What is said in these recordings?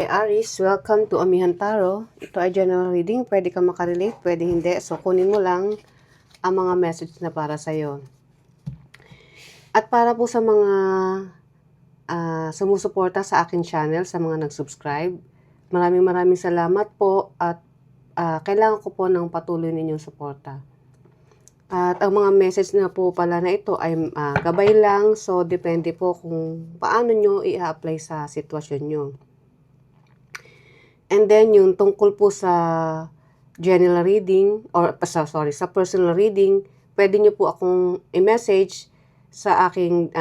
Hey Aries, welcome to Amihan Tarot. Ito ay general reading. Pwede ka makarelate, pwede hindi. So, kunin mo lang ang mga message na para sa'yo. At para po sa mga sumusuporta sa akin channel, sa mga nag-subscribe, maraming salamat po at kailangan ko po ng patuloy ninyong suporta. At ang mga message na po pala na ito ay gabay lang, so depende po kung paano nyo i-apply sa sitwasyon nyo. And then yung tungkol po sa general reading, or sa personal reading, pwede nyo po akong i-message sa aking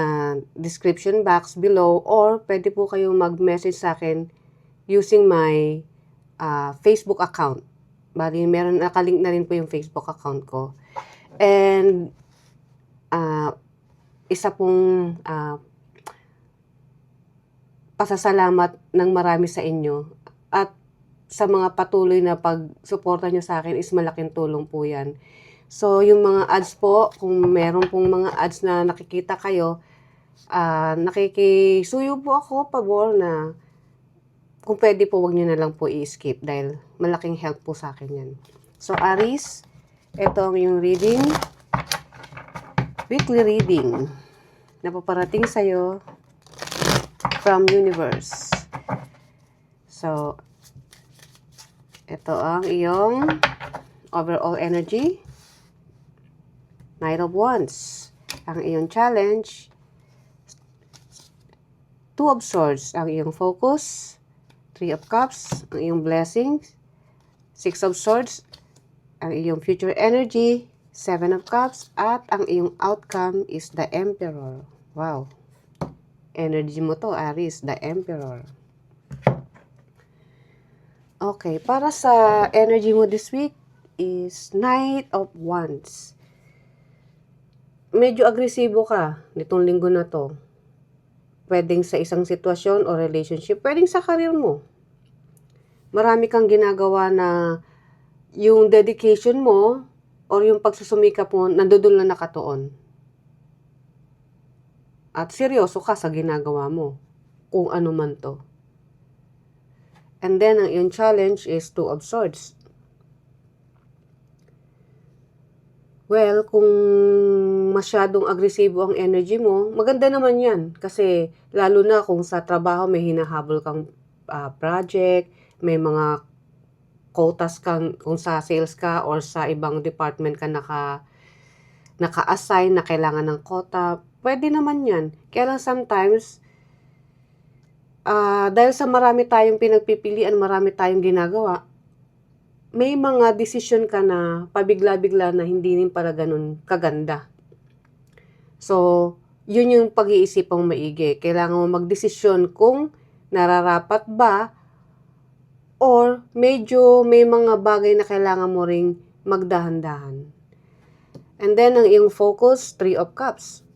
description box below, or pwede po kayong mag-message sa akin using my Facebook account. Bali, nakalink na rin po yung Facebook account ko. And isa pong pasasalamat ng marami sa inyo at sa mga patuloy na pagsuporta nyo sa akin is malaking tulong po yan. So, yung mga ads po, kung meron pong mga ads na nakikita kayo, nakikisuyo po ako, pabor na kung pwede po, wag nyo na lang po i-skip dahil malaking help po sa akin yan. So, Aries, ito ang yung reading, weekly reading, na paparating sa'yo from universe. So, ito ang iyong overall energy. Knight of Wands. Ang iyong challenge. Two of Swords. Ang iyong focus. Three of Cups. Ang iyong blessings. Six of Swords. Ang iyong future energy. Seven of Cups. At ang iyong outcome is the Emperor. Wow. Energy mo to, Aries. The Emperor. Okay, para sa energy mo this week is Knight of Wands. Medyo agresibo ka nitong linggo na to. Pwedeng sa isang sitwasyon o relationship, pwedeng sa career mo. Marami kang ginagawa na yung dedication mo or yung pagsusumikap mo, nandoon lang nakatuon. At seryoso ka sa ginagawa mo, kung ano man to. And then, ang iyong challenge is Two of Swords. Well, kung masyadong agresibo ang energy mo, maganda naman yan. Kasi, lalo na kung sa trabaho may hinahabol kang project, may mga quotas kang, kung sa sales ka or sa ibang department ka naka-assign na kailangan ng quota, pwede naman yan. Kaya lang sometimes, dahil sa marami tayong pinagpipilian, marami tayong ginagawa, may mga desisyon ka na pabigla-bigla na hindi rin para ganun kaganda. So, yun yung pag-iisipang maigi. Kailangan mo magdesisyon kung nararapat ba or medyo may mga bagay na kailangan mo ring magdahan-dahan. And then, ang iyong focus, Three of Cups.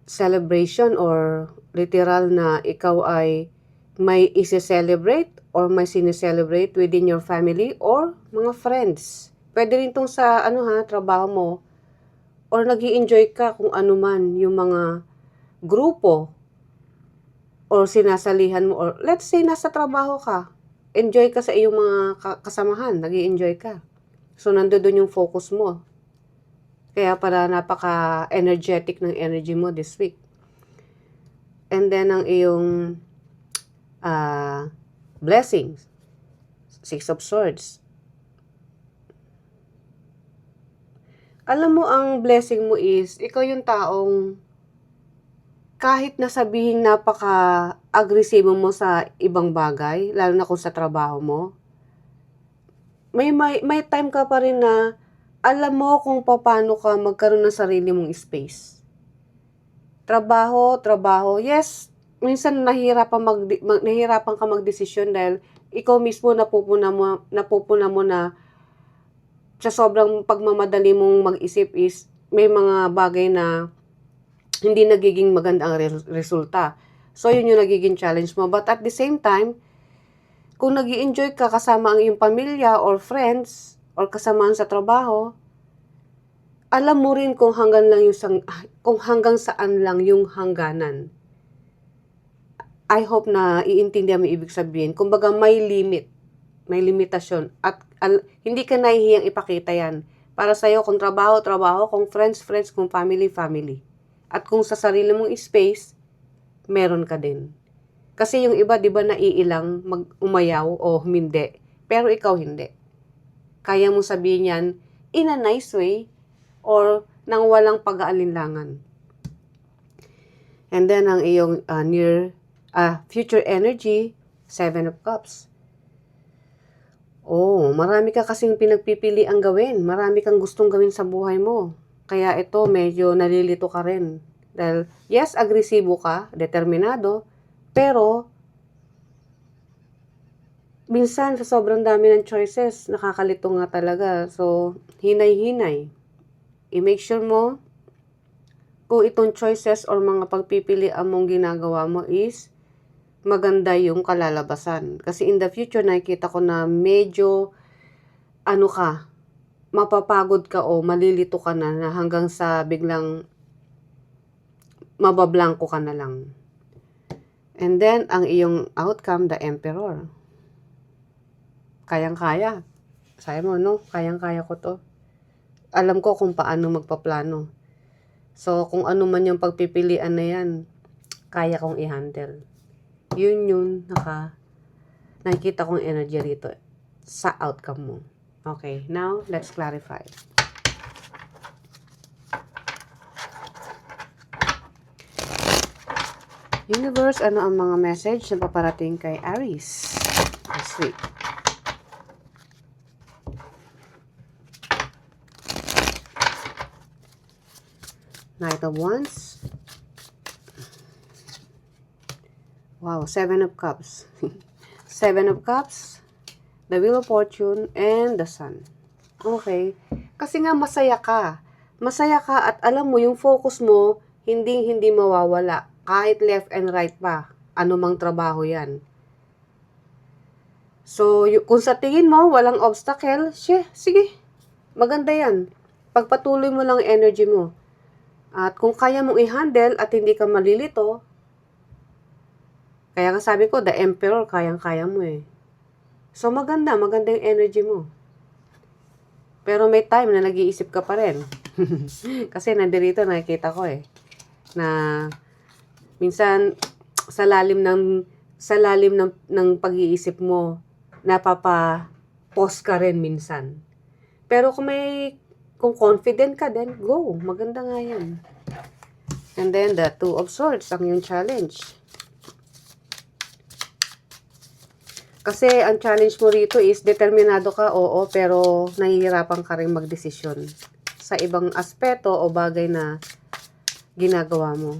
Celebration or literal na ikaw ay may isi-celebrate or may sineselebrate within your family or mga friends. Pwede rin itong sa trabaho mo or nag-i-enjoy ka kung ano man yung mga grupo or sinasalihan mo or let's say nasa trabaho ka, enjoy ka sa iyong mga kasamahan, nag-i-enjoy ka. So nandoon yung focus mo. Kaya para napaka-energetic ng energy mo this week. And then, ang iyong blessings. Six of Swords. Alam mo, ang blessing mo is, ikaw yung taong kahit na sabihin napaka-agresibo mo sa ibang bagay, lalo na kung sa trabaho mo, may time ka pa rin na alam mo kung paano ka magkaroon ng sarili mong space. Trabaho, yes, minsan nahihirapan ka magdesisyon dahil ikaw mismo napupuna mo na sa sobrang pagmamadali mong mag-isip is may mga bagay na hindi nagiging maganda ang resulta. So, yun yung nagiging challenge mo. But at the same time, kung nag-i-enjoy ka kasama ang iyong pamilya or friends or kasamaan sa trabaho, alam mo rin kung hanggang saan lang yung hangganan. I hope na iintindihan mo ibig sabihin. Kumbaga may limit, may limitasyon. At hindi ka nahihiyang ipakita yan. Para sa'yo, kung trabaho, trabaho, kung friends, friends, kung family, family. At kung sa sarili mong space, meron ka din. Kasi yung iba, di ba, naiilang umayaw o hindi. Pero ikaw hindi. Kaya mo sabihin yan in a nice way or nang walang pag-aalinlangan. And then, ang iyong future energy, 7 of Cups. Oh, marami ka kasing pinagpipili ang gawin. Marami kang gustong gawin sa buhay mo. Kaya ito, medyo nalilito ka rin. Dahil, yes, agresibo ka, determinado, pero, minsan, sa sobrang dami ng choices, nakakalito nga talaga. So, hinay-hinay. I-make sure mo, kung itong choices or mga pagpipilian mong ginagawa mo is maganda yung kalalabasan. Kasi in the future, nakikita ko na medyo, mapapagod ka o malilito ka na hanggang sa biglang mabablangko ka na lang. And then, ang iyong outcome, the Emperor. Kayang-kaya. Sabi mo, no? Kayang-kaya ko to. Alam ko kung paano magpaplano. So, kung ano man yung pagpipilian na yan, kaya kong i-handle. Yun yung nakikita kong energy rito sa outcome mo. Okay, now, let's clarify. Universe, ano ang mga message na paparating kay Aries this week? Knight of Wands. Wow, 7 of Cups. 7 of Cups, the Wheel of Fortune, and the Sun. Okay. Kasi nga masaya ka. Masaya ka at alam mo, yung focus mo, hindi mawawala. Kahit left and right pa. Anumang trabaho yan. So, kung sa tingin mo, walang obstacle, sige. Maganda yan. Pagpatuloy mo lang energy mo. At kung kaya mong i-handle at hindi ka malilito, kaya nga sabi ko, the Emperor, kayang-kaya mo eh. So, maganda yung energy mo. Pero may time na nag-iisip ka pa rin. Kasi nandirito, nakikita ko eh, na minsan, sa lalim ng pag-iisip mo, napapa-pause ka rin minsan. Pero kung confident ka din, go. Maganda nga yan. And then, the Two of Swords, ang yung challenge. Kasi, ang challenge mo rito is, determinado ka, oo, pero nahihirapan ka rin magdesisyon sa ibang aspeto o bagay na ginagawa mo.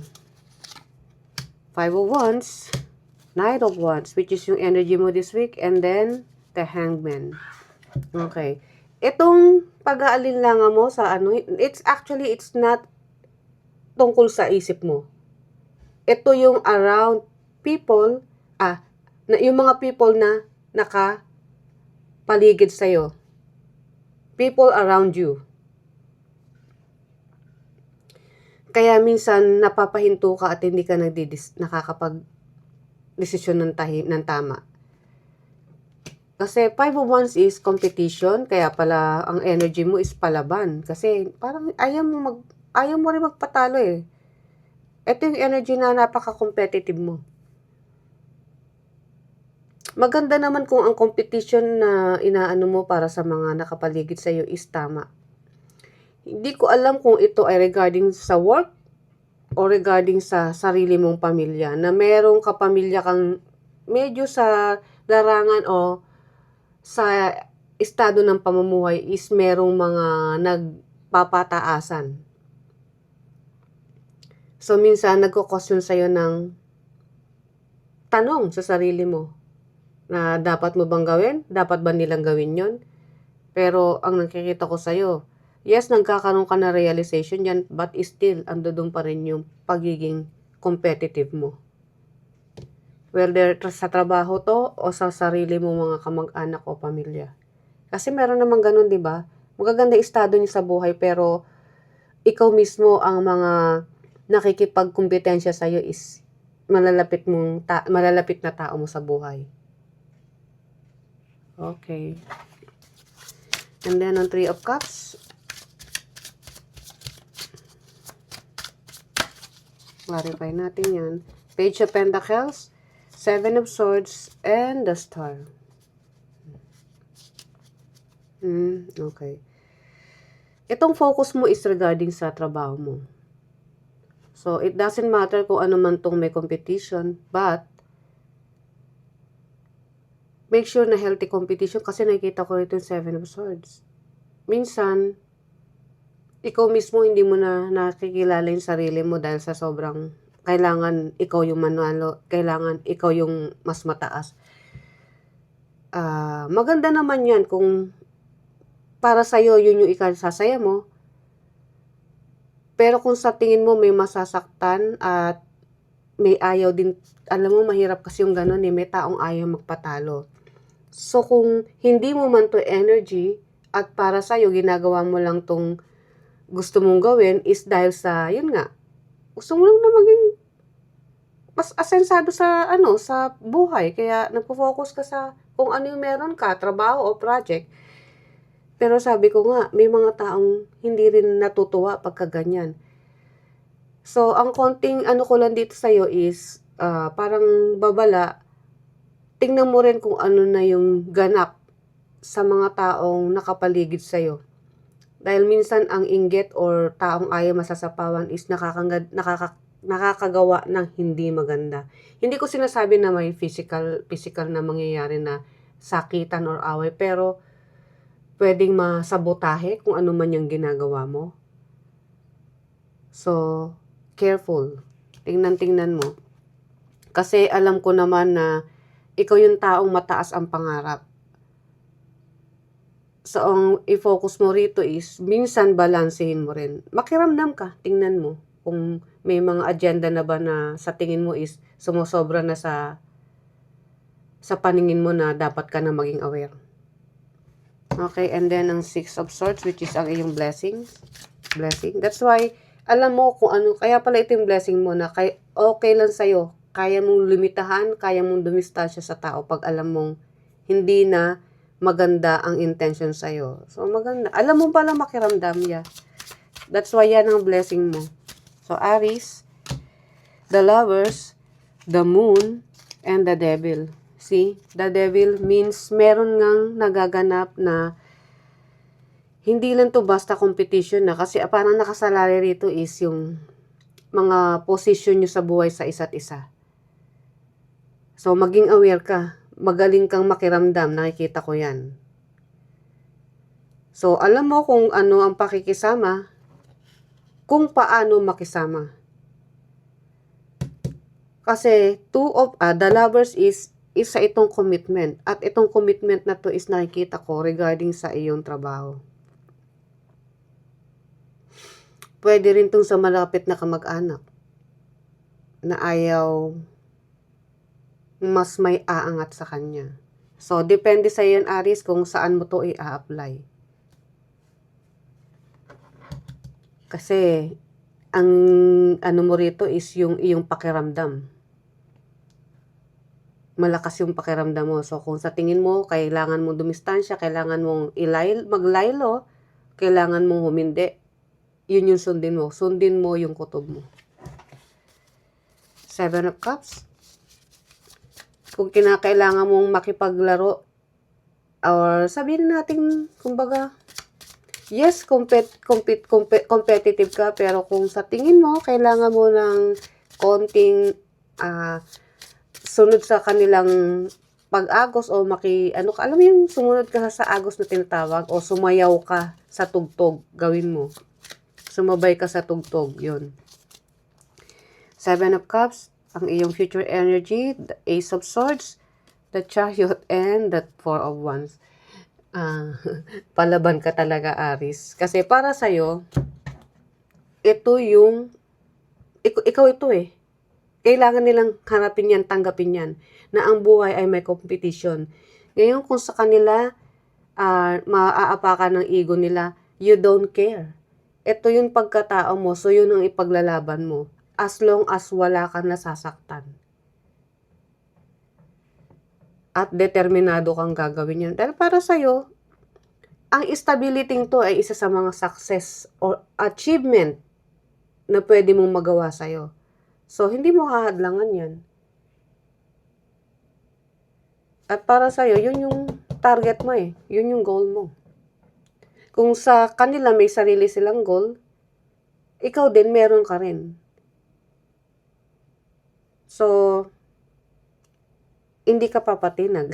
Five of Wands, Knight of Wands, which is yung energy mo this week, and then, the Hangman. Okay. Itong pag-aalinlangan mo sa it's not tungkol sa isip mo. Ito yung around people, yung mga people na nakapaligid sa'yo. People around you. Kaya minsan napapahinto ka at hindi ka nakakapag-desisyon ng tama. Kasi 5 of Wands is competition, kaya pala ang energy mo is palaban. Kasi parang ayaw mo rin magpatalo eh. Ito yung energy na napaka-competitive mo. Maganda naman kung ang competition na inaano mo para sa mga nakapaligid sa iyo is tama. Hindi ko alam kung ito ay regarding sa work o regarding sa sarili mong pamilya. Na merong kapamilya kang medyo sa larangan o sa estado ng pamumuhay is merong mga nagpapataasan. So, minsan nagko-question sa'yo ng tanong sa sarili mo na dapat mo bang gawin? Dapat ba nilang gawin yon? Pero, ang nakikita ko sa'yo, yes, nagkakaroon ka na realization yan, but still, andun pa rin yung pagiging competitive mo. Whether sa trabaho to o sa sarili mo mga kamag-anak o pamilya. Kasi meron naman ganun, di ba? Magaganda estado niyo sa buhay pero ikaw mismo ang mga nakikipagkumpetensya sa iyo is malalapit na tao mo sa buhay. Okay. And then on 3 of Cups, clarify natin yan. Page of Pentacles, 7 of Swords, and the Star. Okay. Itong focus mo is regarding sa trabaho mo. So, it doesn't matter kung ano man tong may competition, but make sure na healthy competition kasi nakikita ko rito yung 7 of Swords. Minsan, ikaw mismo hindi mo na nakikilala yung sarili mo dahil sa sobrang kailangan ikaw yung manalo, kailangan ikaw yung mas mataas. Maganda naman yan kung para sa'yo yun yung ikasasaya mo. Pero kung sa tingin mo may masasaktan at may ayaw din, alam mo mahirap kasi yung ganun may taong ayaw magpatalo. So kung hindi mo man to energy at para sa'yo ginagawa mo lang tong gusto mong gawin is dahil sa, yun nga, gusto mo lang na maging mas asensado sa, sa buhay. Kaya nagpo-focus ka sa kung ano yung meron ka, trabaho o project. Pero sabi ko nga, may mga taong hindi rin natutuwa pagka ganyan. So, ang konting ko lang dito sa'yo is, parang babala, tingnan mo rin kung ano na yung ganap sa mga taong nakapaligid sa'yo. Dahil minsan ang inggit or taong ayaw masasapawan is nakakagawa ng hindi maganda. Hindi ko sinasabi na may physical na mangyayari na sakitan or away, pero pwedeng masabotahe kung ano man yung ginagawa mo. So, careful. Tingnan mo. Kasi alam ko naman na ikaw yung taong mataas ang pangarap. So, ang i-focus mo rito is, minsan balansehin mo rin. Makiramdam ka, tingnan mo. Kung may mga agenda na ba na sa tingin mo is sumusobra na sa paningin mo na dapat ka na maging aware. Okay, and then ang 6 of Swords, which is ang iyong blessing. That's why, alam mo kung ano, kaya pala ito yung blessing mo na okay lang sa'yo. Kaya mong limitahan, kaya mong dumistansya sa tao pag alam mong hindi na maganda ang intention sa'yo. So, maganda. Alam mo pala makiramdam ya. That's why yan ang blessing mo. So, Aries, the Lovers, the Moon, and the Devil. See, the Devil means meron ngang nagaganap na hindi lang to basta competition na kasi parang nakasalari rito is yung mga position nyo sa buhay sa isa't isa. So, maging aware ka. Magaling kang makiramdam. Nakikita ko yan. So, alam mo kung ano ang pakikisama, kung paano makisama. Kasi, the Lovers is isa itong commitment. At itong commitment na to is nakikita ko regarding sa iyong trabaho. Pwede rin itong sa malapit na kamag-anak na ayaw mas may aangat sa kanya. So, depende sa iyo, Aries, kung saan mo to i-apply. Kasi, ang mo rito is yung iyong pakiramdam. Malakas yung pakiramdam mo. So, kung sa tingin mo, kailangan mong dumistansya, kailangan mong maglaylo, kailangan mong humindi, yun yung sundin mo. Sundin mo yung kutob mo. 7 of Cups. Kung kinakailangan mong makipaglaro, or sabihin natin, kumbaga, yes, competitive ka, pero kung sa tingin mo, kailangan mo ng konting sunod sa kanilang pag-agos o alam mo yung sumunod ka sa agos na tinatawag o sumayaw ka sa tugtog, gawin mo. Sumabay ka sa tugtog, yun. 7 of Cups, ang iyong future energy, the Ace of Swords, the Chariot, and the 4 of Wands. Palaban ka talaga, Aries. Kasi para sa'yo, ikaw ito eh. Kailangan nilang harapin yan, tanggapin yan, na ang buhay ay may competition. Ngayon, kung sa kanila, maaapakan ng ego nila, you don't care. Ito yung pagkatao mo, so yun ang ipaglalaban mo. as long as wala kang nasasaktan. At determinado kang gagawin yun. Dahil para sa'yo, ang stability to ay isa sa mga success or achievement na pwede mong magawa sa'yo. So, hindi mo hahadlangan yan. At para sa'yo, yun yung target mo eh. Yun yung goal mo. Kung sa kanila may sarili silang goal, ikaw din meron ka rin. So, hindi ka papatinag.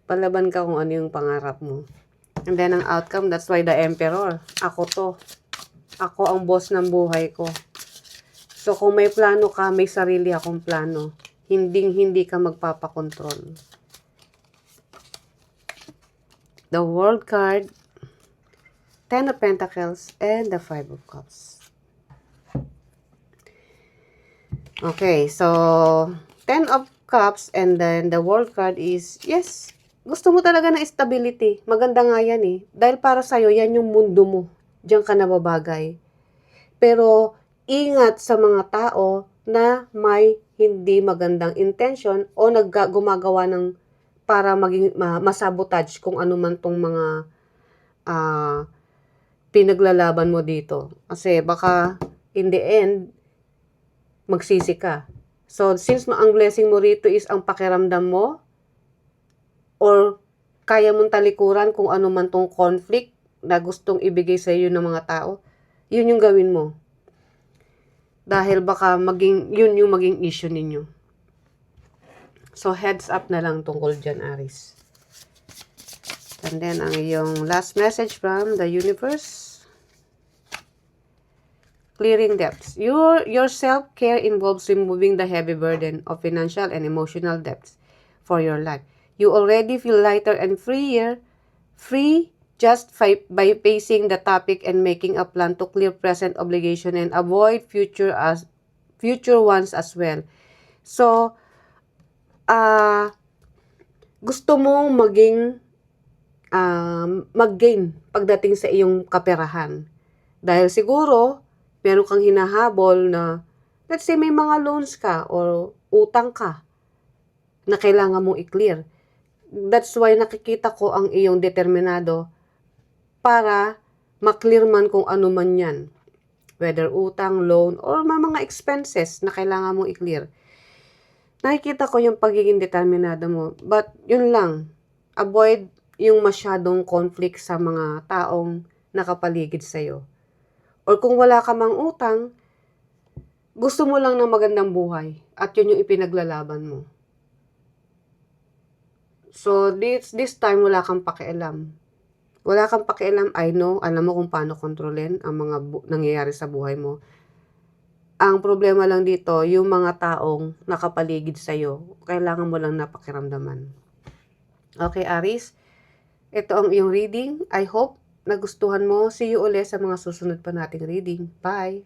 Palaban ka kung ano yung pangarap mo. And then, ang outcome, that's why the emperor. Ako to. Ako ang boss ng buhay ko. So, kung may plano ka, may sarili akong plano. Hindi ka magpapakontrol. The World card, 10 of Pentacles, and the 5 of Cups. Okay, so 10 of Cups and then the World card is, yes, gusto mo talaga ng stability. Maganda nga yan eh. Dahil para sa'yo, yan yung mundo mo. Diyan ka nababagay. Pero, ingat sa mga tao na may hindi magandang intention o gumagawa ng para maging masabotage kung ano man tong mga pinaglalaban mo dito. Kasi baka in the end, magsisi ka. So, since ang blessing mo rito is ang pakiramdam mo or kaya mong talikuran kung ano man tong conflict na gustong ibigay sa iyo ng mga tao, yun yung gawin mo. Dahil baka yun yung maging issue ninyo. So, heads up na lang tungkol dyan, Aries. And then, ang iyong last message from the universe. Clearing debts. Your self-care involves removing the heavy burden of financial and emotional debts for your life. You already feel lighter and freer, free just by facing the topic and making a plan to clear present obligation and avoid future ones as well. So, gusto mo mag-gain pagdating sa iyong kaperahan. Dahil siguro, meron kang hinahabol na, let's say may mga loans ka or utang ka na kailangan mong i-clear. That's why nakikita ko ang iyong determinado para maklear man kung ano man yan. Whether utang, loan, or mga expenses na kailangan mong i-clear. Nakikita ko yung pagiging determinado mo. But yun lang, avoid yung masyadong conflict sa mga taong nakapaligid sa'yo. Or kung wala ka mang utang, gusto mo lang ng magandang buhay at yun yung ipinaglalaban mo. So, this time, wala kang pakialam. Wala kang pakialam, I know, alam mo kung paano kontrolin ang mga nangyayari sa buhay mo. Ang problema lang dito, yung mga taong nakapaligid sa'yo, kailangan mo lang napakiramdaman. Okay, Aries, ito ang iyong reading. I hope nagustuhan mo. See you ulit sa mga susunod pa nating reading. Bye!